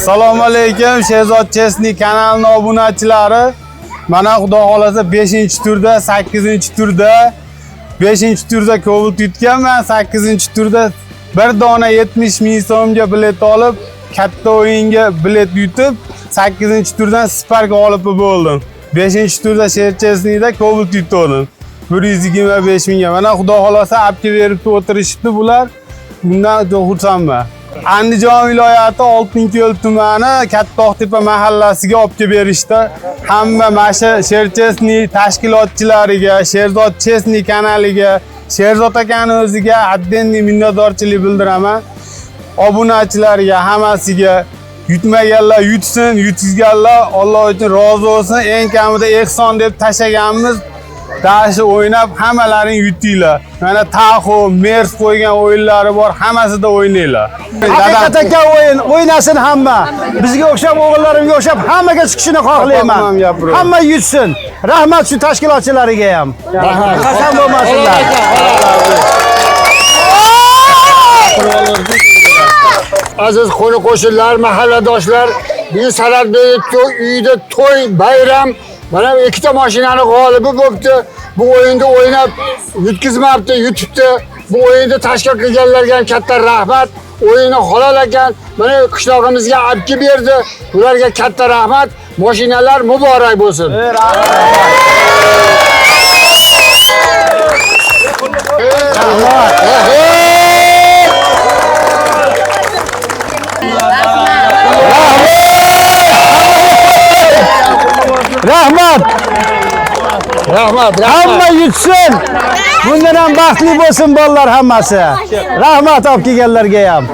Assalomu alaykum, Shehzod Chesni kanalining obunachilari. Mana xudo xolasa 5-turda, 8-turda, 5-turda Cobalt yutganman, 8-turda bir dona 70 ming so'mga bilet olib, katta o'yinga bilet yutib, 8-turdan Spark olib bo'ldim. 5-turda Shehzod Chesnida Cobalt yutdim. 125 mingga. Mana xudo xolasa apga berib o'tirishibdi bular. Bundan xursandman. Andijon viloyati Oltinko'l tumani Kattaqtepa mahallasiga olib berishdi. Hamma mana Shehzod Chesni tashkilotchilariga, Shehzod Chesni kanaliga, Shehzod akaning o'ziga addenli minnatdorchilik bildiraman. Obunachilarga, hammasiga yutmaganlar yutsin, yutganlar Alloh uchun rozi bo'lsin. Eng kamida ehson deb tashaganmiz. Dashi o'ynab hammalaring yutinglar. Mana Taxo, Mers qo'ygan o'yinlari bor, hammasida o'ynanglar. Haqiqatan o'yin o'ynasin hamma. Bizga o'xshab o'g'illarimga o'xshab hammaga chiqishini xohlayman. Hamma yutsin. Rahmat shu tashkilotchilariga ham. Qasam bo'lmasinlar. Aziz qo'ni-qo'shnilar, mahalladoshlar, bu Saratbek uyida to'y, bayram. Mana ikkita mashinani g'olibi bo'libdi. Bu o'yinda o'ynab yutkizmabdi, yutibdi. Bu o'yinda tashkil qilganlarga ham katta rahmat. O'yinni halol ekan. Mana qishlog'imizga olib berdi. Ularga katta rahmat. Mashinalar muborak bo'lsin. Rahmat. Rahmat. Hamma yutsin. Bundan ham baxtli bo'lsin bolalar hammasi. Rahmat olib kelganlarga ham.